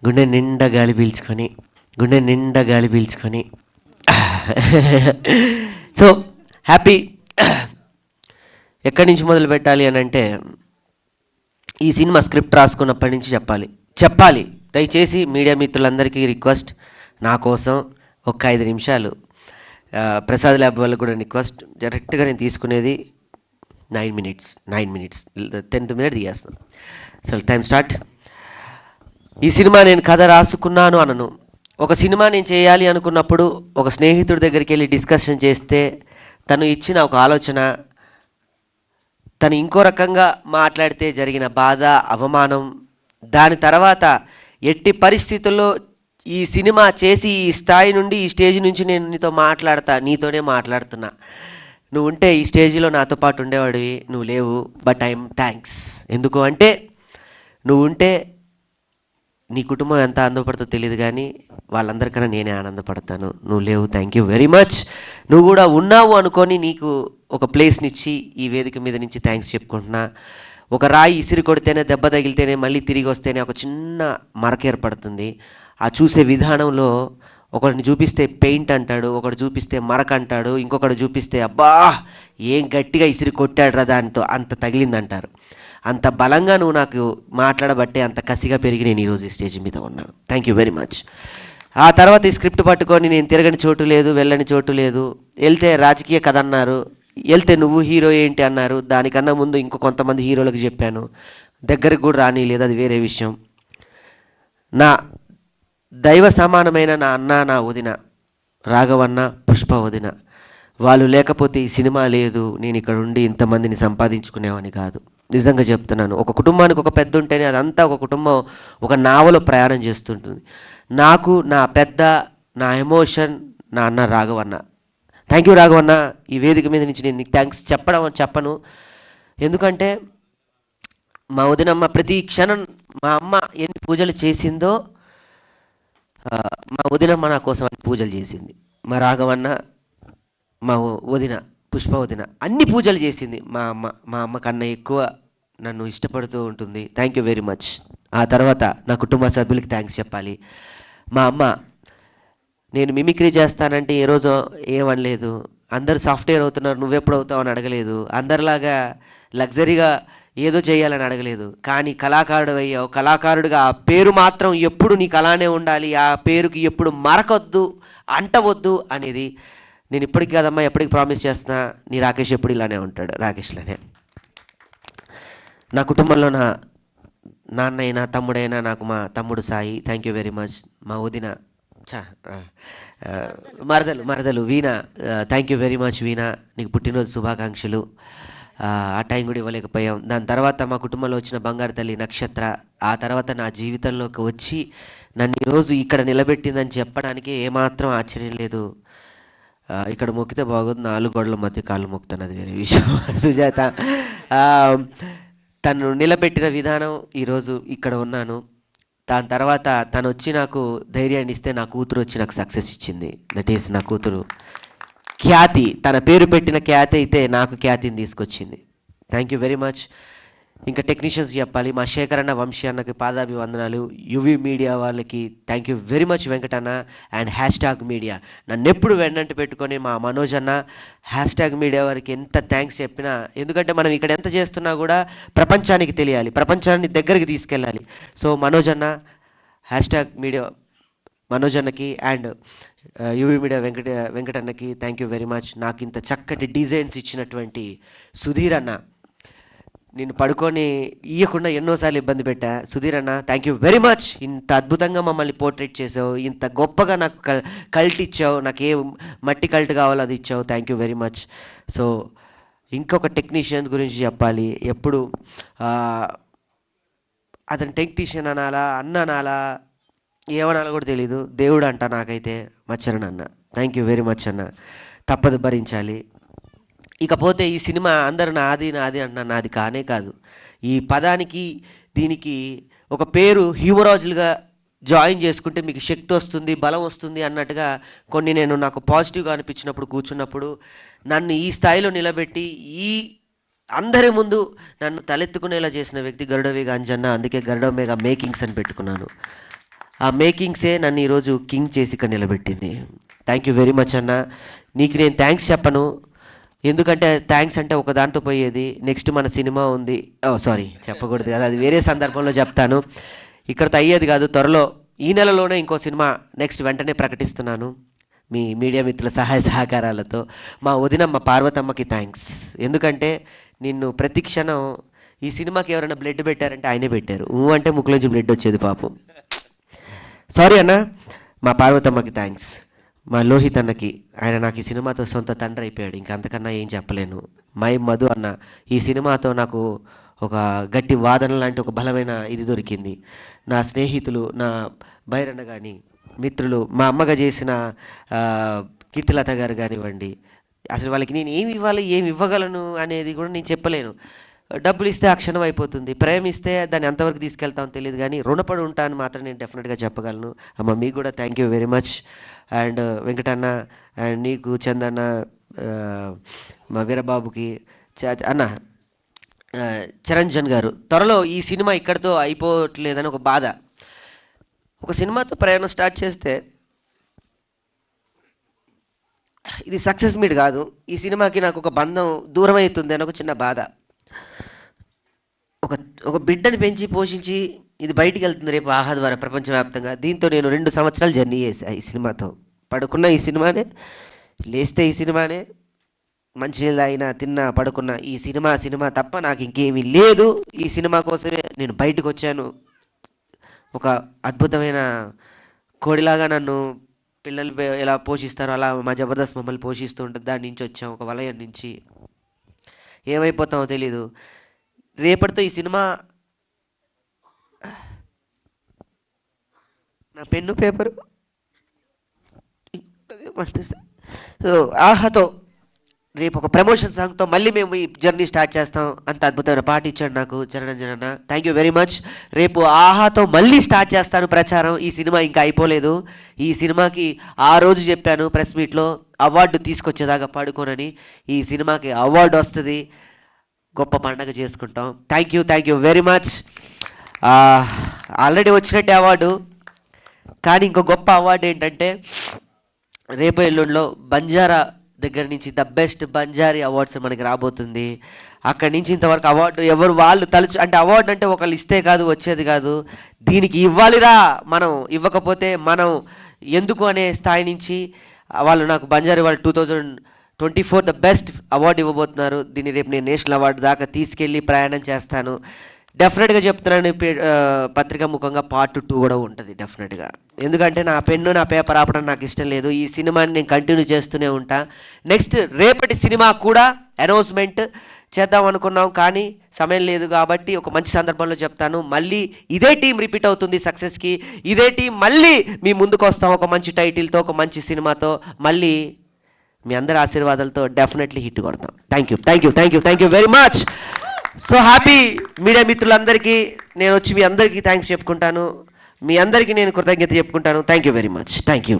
గుండె నిండా గాలి పీల్చుకొని గుండె నిండా గాలి పీల్చుకొని సో హ్యాపీ. ఎక్కడి నుంచి మొదలు పెట్టాలి అని అంటే, ఈ సినిమా స్క్రిప్ట్ రాసుకున్నప్పటి నుంచి చెప్పాలి. దయచేసి మీడియా మిత్రులందరికీ రిక్వెస్ట్, నా కోసం ఒక 5 నిమిషాలు, ప్రసాద్ ల్యాబ్ వాళ్ళకు కూడా రిక్వెస్ట్. డైరెక్ట్గా నేను తీసుకునేది 9 మినిట్స్, 10th మినిట్ తీయేస్తాను. So time start. ఈ సినిమా నేను కథ రాసుకున్నాను అనను. ఒక సినిమా నేను చేయాలి అనుకున్నప్పుడు ఒక స్నేహితుడి దగ్గరికి వెళ్ళి డిస్కషన్ చేస్తే తను ఇచ్చిన ఒక ఆలోచన, తను ఇంకో రకంగా మాట్లాడితే జరిగిన బాధ, అవమానం, దాని తర్వాత ఎట్టి పరిస్థితుల్లో ఈ సినిమా చేసి ఈ స్థాయి నుండి, ఈ స్టేజ్ నుంచి నేను నీతోనే మాట్లాడుతున్నా. నువ్వు ఉంటే ఈ స్టేజ్లో నాతో పాటు ఉండేవాడివి, నువ్వు లేవు. But I'm thanks. ఎందుకు అంటే, నువ్వు ఉంటే నీ కుటుంబం ఎంత ఆనందపడుతుందో తెలియదు, కానీ వాళ్ళందరికన్నా నేనే ఆనందపడతాను. నువ్వు లేవు, థ్యాంక్ యూ వెరీ మచ్. నువ్వు కూడా ఉన్నావు అనుకొని నీకు ఒక ప్లేస్నిచ్చి ఈ వేదిక మీద నుంచి థ్యాంక్స్ చెప్పుకుంటున్నా. ఒక రాయి ఇసిరి కొడితేనే, దెబ్బ తగిలితేనే, మళ్ళీ తిరిగి వస్తేనే ఒక చిన్న మరక ఏర్పడుతుంది. ఆ చూసే విధానంలో ఒకడిని చూపిస్తే పెయింట్ అంటాడు, ఒకటి చూపిస్తే మరక అంటాడు, ఇంకొకటి చూపిస్తే అబ్బా ఏం గట్టిగా ఇసిరి కొట్టాడు రా దాంతో అంత తగిలిందంటారు. అంత బలంగా నువ్వు నాకు మాట్లాడబట్టే అంత కసిగా పెరిగి నేను ఈరోజు ఈ స్టేజ్ మీద ఉన్నాను. Thank you very much. ఆ తర్వాత ఈ స్క్రిప్ట్ పట్టుకొని నేను తిరగని చోటు లేదు, వెళ్ళని చోటు లేదు. వెళ్తే రాజకీయ కథ అన్నారు, వెళ్తే నువ్వు హీరో ఏంటి అన్నారు. దానికన్నా ముందు ఇంకో కొంతమంది హీరోలకు చెప్పాను, దగ్గరికి కూడా రాని లేదు, అది వేరే విషయం. నా దైవ సమానమైన నా అన్న, నా వదిన రాఘవన్న, పుష్ప వదిన, వాళ్ళు లేకపోతే ఈ సినిమా లేదు, నేను ఇక్కడ ఉండి ఇంతమందిని సంపాదించుకునేవాని కాదు. నిజంగా చెప్తున్నాను. ఒక కుటుంబానికి ఒక పెద్ద ఉంటేనే అదంతా ఒక కుటుంబం ఒక నావలో ప్రయాణం చేస్తుంటుంది. నాకు నా పెద్ద, నా ఎమోషన్ నా అన్న రాఘవన్న. Thank you రాఘవన్న. ఈ వేదిక మీద నుంచి నేను నీకు థ్యాంక్స్ చెప్పను. ఎందుకంటే మా వదినమ్మ ప్రతి క్షణం, మా అమ్మ ఎన్ని పూజలు చేసిందో మా వదినమ్మ నా కోసం అన్ని పూజలు చేసింది. మా రాఘవన్న, మా వదిన పుష్ప వదిన అన్ని పూజలు చేసింది. మా అమ్మ కన్నా ఎక్కువ నన్ను ఇష్టపడుతూ ఉంటుంది. Thank you very much. ఆ తర్వాత నా కుటుంబ సభ్యులకి థ్యాంక్స్ చెప్పాలి. మా అమ్మ, నేను మిమిక్రీ చేస్తానంటే ఏ రోజు ఏమనలేదు. అందరూ సాఫ్ట్వేర్ అవుతున్నారు, నువ్వెప్పుడు అవుతావు అని అడగలేదు. అందరిలాగా లగ్జరీగా ఏదో చేయాలని అడగలేదు. కానీ కళాకారుడు అయ్యావు, కళాకారుడిగా ఆ పేరు మాత్రం ఎప్పుడు నీకు అలానే ఉండాలి, ఆ పేరుకి ఎప్పుడు మరకొద్దు, అంటవద్దు అనేది నేను ఇప్పటికి కాదమ్మా, ఎప్పటికి ప్రామిస్ చేస్తున్నా. నీ రాకేష్ ఎప్పుడు ఇలానే ఉంటాడు, రాకేష్లానే. నా కుటుంబంలో నా నాన్నైనా తమ్ముడైనా నాకు మా తమ్ముడు Sai, thank you very much. మా వదిన మరదలు వీణ, థ్యాంక్ యూ వెరీ మచ్ వీణ, నీకు పుట్టినరోజు శుభాకాంక్షలు. ఆ టైం కూడా ఇవ్వలేకపోయాం. దాని తర్వాత మా కుటుంబంలో వచ్చిన బంగారు తల్లి నక్షత్ర, ఆ తర్వాత నా జీవితంలోకి వచ్చి నన్ను ఈరోజు ఇక్కడ నిలబెట్టిందని చెప్పడానికి ఏమాత్రం ఆశ్చర్యం లేదు. ఇక్కడ మొక్కితే బాగోదు, 4 గోడల మధ్య కాళ్ళు మొక్కుతాను, అది వేరే విషయం. సుజాత, తను నిలబెట్టిన విధానం ఈరోజు ఇక్కడ ఉన్నాను. దాని తర్వాత తను వచ్చి నాకు ధైర్యాన్ని ఇస్తే నా కూతురు వచ్చి నాకు సక్సెస్ ఇచ్చింది. దట్ ఈస్ నా కూతురు ఖ్యాతి. తన పేరు పెట్టిన ఖ్యాతి అయితే నాకు ఖ్యాతిని తీసుకొచ్చింది. Thank you very much. ఇంకా టెక్నీషియన్స్ చెప్పాలి. మా శేఖర్ అన్న, వంశీ అన్నకి పాదాభివందనాలు. యువి మీడియా వాళ్ళకి thank you very much Venkatanna. And hashtag media నన్ను ఎప్పుడు వెన్నంటి పెట్టుకొని మా మనోజ్ అన్న, హ్యాష్ట్యాగ్ మీడియా వారికి ఎంత థ్యాంక్స్ చెప్పినా, ఎందుకంటే మనం ఇక్కడ ఎంత చేస్తున్నా కూడా ప్రపంచానికి తెలియాలి, ప్రపంచాన్ని దగ్గరికి తీసుకెళ్ళాలి. సో మనోజ్ అన్న, హ్యాష్ట్యాగ్ మీడియా మనోజ్ అన్నకి అండ్ యువి మీడియా వెంకటన్నకి థ్యాంక్ యూ వెరీ మచ్. నాకు ఇంత చక్కటి డిజైన్స్ ఇచ్చినటువంటి సుధీర్ అన్న, నేను పడుకొని ఇవ్వకుండా ఎన్నోసార్లు ఇబ్బంది పెట్టా. సుధీర్ అన్న, థ్యాంక్ యూ వెరీ మచ్. ఇంత అద్భుతంగా మమ్మల్ని పోర్ట్రేట్ చేసావు, ఇంత గొప్పగా నాకు కల్ట్ ఇచ్చావు, నాకు ఏ మట్టి కల్ట్ కావాలో అది ఇచ్చావు, thank you very much. So ఇంకొక టెక్నీషియన్ గురించి చెప్పాలి. ఎప్పుడు అతను టెక్నీషియన్ అనాలా, అన్న అనాలా, ఏమనాలో కూడా తెలీదు, దేవుడు అంట నాకైతే. మచ్చరణ అన్న, థ్యాంక్ యూ వెరీ మచ్ అన్న, తప్పదు భరించాలి. ఇకపోతే ఈ సినిమా అందరు నాది అంటున్నా, నాది కానే కాదు. ఈ పదానికి దీనికి ఒక పేరు హ్యూమరాజులుగా జాయిన్ చేసుకుంటే మీకు శక్తి వస్తుంది, బలం వస్తుంది అన్నట్టుగా కొన్ని నేను నాకు పాజిటివ్గా అనిపించినప్పుడు కూర్చున్నప్పుడు నన్ను ఈ స్థాయిలో నిలబెట్టి ఈ అందరి ముందు నన్ను తలెత్తుకునేలా చేసిన వ్యక్తి గరుడవేగ అంజన్న. అందుకే గరుడవేగ మేకింగ్స్ అని పెట్టుకున్నాను. ఆ మేకింగ్సే నన్ను ఈరోజు కింగ్ చేసి ఇక్కడ నిలబెట్టింది. థ్యాంక్ యూ వెరీ మచ్ అన్న. నీకు నేను థ్యాంక్స్ చెప్పను, ఎందుకంటే థ్యాంక్స్ అంటే ఒక దాంతో పోయేది. నెక్స్ట్ మన సినిమా ఉంది. ఓ సారీ, చెప్పకూడదు కదా, అది వేరే సందర్భంలో చెప్తాను. ఇక్కడతో అయ్యేది కాదు. త్వరలో ఈ నెలలోనే ఇంకో సినిమా నెక్స్ట్ వెంటనే ప్రకటిస్తున్నాను మీ మీడియా మిత్రుల సహాయ సహకారాలతో. మా వదినమ్మ పార్వతమ్మకి థ్యాంక్స్, ఎందుకంటే నిన్ను ప్రతి క్షణం ఈ సినిమాకి ఎవరైనా బ్లడ్ పెట్టారంటే ఆయనే పెట్టారు. అంటే ముక్కులోంచి బ్లడ్ వచ్చేది పాపం. సారీ అన్న. మా పార్వతమ్మకి థ్యాంక్స్, మా లోహిత్ అన్నకి, ఆయన నాకు ఈ సినిమాతో సొంత తండ్రి అయిపోయాడు, ఇంకా అంతకన్నా ఏం చెప్పలేను. మై మధు అన్న, ఈ సినిమాతో నాకు ఒక గట్టి వాదన లాంటి ఒక బలమైన ఇది దొరికింది. నా స్నేహితులు, నా బైరన్న కానీ మిత్రులు, మా అమ్మగా చేసిన కీర్తిలత గారు కానివ్వండి, అసలు వాళ్ళకి నేను ఏమి ఇవ్వాలి, ఏమి ఇవ్వగలను అనేది కూడా నేను చెప్పలేను. డబ్బులు ఇస్తే ఆ క్షణం అయిపోతుంది, ప్రేమిస్తే దాన్ని ఎంతవరకు తీసుకెళ్తామో తెలియదు, కానీ రుణపడి ఉంటాను మాత్రం నేను డెఫినెట్గా చెప్పగలను. అమ్మ మీకు కూడా thank you very much. And Venkatanna, and నీకు చందన్న, మా వీరబాబుకి అన్న, చిరంజన్ గారు. త్వరలో ఈ సినిమా ఇక్కడితో అయిపోవట్లేదని ఒక బాధ. ఒక సినిమాతో ప్రయాణం స్టార్ట్ చేస్తే ఇది సక్సెస్ మీట్ కాదు, ఈ సినిమాకి నాకు ఒక బంధం దూరం అవుతుంది అని ఒక చిన్న బాధ. ఒక బిడ్డని పెంచి పోషించి ఇది బయటికి వెళ్తుంది రేపు ఆహా ద్వారా ప్రపంచవ్యాప్తంగా. దీంతో నేను 2 సంవత్సరాలు జర్నీ చేశా ఈ సినిమాతో. పడుకున్న ఈ సినిమానే, లేస్తే ఈ సినిమానే, మంచినీళ్ళు అయినా తిన్నా పడుకున్న ఈ సినిమా తప్ప నాకు ఇంకేమీ లేదు. ఈ సినిమా కోసమే నేను బయటకు వచ్చాను. ఒక అద్భుతమైన కోడిలాగా నన్ను పిల్లలు ఎలా పోషిస్తారో అలా మా జబర్దస్త్ మమ్మల్ని పోషిస్తూ ఉంటుంది. దాని నుంచి వచ్చాం, ఒక వలయం నుంచి. ఏమైపోతామో తెలీదు. రేపటితో ఈ సినిమా, నా పెన్ను పేపరు సో ఆహాతో రేపు ఒక ప్రమోషన్ సాంగ్తో మళ్ళీ మేము ఈ జర్నీ స్టార్ట్ చేస్తాం. అంత అద్భుతమైన పాట ఇచ్చాడు నాకు చిరంజన్ అన్న, థ్యాంక్ యూ వెరీ మచ్. రేపు ఆహాతో మళ్ళీ స్టార్ట్ చేస్తాను ప్రచారం. ఈ సినిమా ఇంకా అయిపోలేదు. ఈ సినిమాకి ఆ రోజు చెప్పాను ప్రెస్ మీట్లో, అవార్డు తీసుకొచ్చేదాకా పడుకోనని. ఈ సినిమాకి అవార్డు వస్తుంది, గొప్ప పండగ చేసుకుంటాం. Thank you very much. Already వచ్చినట్టే అవార్డు, కానీ ఇంకో గొప్ప అవార్డు ఏంటంటే రేపు ఎల్లుండిలో బంజారా దగ్గర నుంచి ద బెస్ట్ బంజారీ అవార్డ్స్ మనకి రాబోతుంది. అక్కడి నుంచి ఇంతవరకు అవార్డు ఎవరు వాళ్ళు తలుచు, అంటే అవార్డు అంటే ఒకళ్ళు ఇస్తే కాదు, వచ్చేది కాదు, దీనికి ఇవ్వాలిరా, మనం ఇవ్వకపోతే మనం ఎందుకు అనే స్థాయి నుంచి వాళ్ళు నాకు బంజారీ వాళ్ళు 2024 ద బెస్ట్ అవార్డు ఇవ్వబోతున్నారు. దీన్ని రేపు నేను నేషనల్ అవార్డు దాకా తీసుకెళ్ళి ప్రయాణం చేస్తాను. డెఫినెట్గా చెప్తున్నాను, పత్రికా ముఖంగా పార్ట్ 2 కూడా ఉంటుంది డెఫినెట్గా. ఎందుకంటే నా పెన్ను నా పేపర్ ఆపడం నాకు ఇష్టం లేదు. ఈ సినిమాని నేను కంటిన్యూ చేస్తూనే ఉంటా. నెక్స్ట్ రేపటి సినిమా కూడా అనౌన్స్మెంట్ చేద్దాం అనుకున్నాం, కానీ సమయం లేదు కాబట్టి ఒక మంచి సందర్భంలో చెప్తాను. మళ్ళీ ఇదే టీం రిపీట్ అవుతుంది సక్సెస్కి. ఇదే టీం మళ్ళీ మీ ముందుకు వస్తాం ఒక మంచి టైటిల్తో, ఒక మంచి సినిమాతో. మళ్ళీ మీ అందరి ఆశీర్వాదాలతో డెఫినెట్లీ హిట్ కొడతాం. Thank you very much. So happy. Media మిత్రులందరికీ నేను వచ్చి మీ అందరికీ థ్యాంక్స్ చెప్పుకుంటాను, మీ అందరికీ నేను కృతజ్ఞత చెప్పుకుంటాను. Thank you very much. Thank you.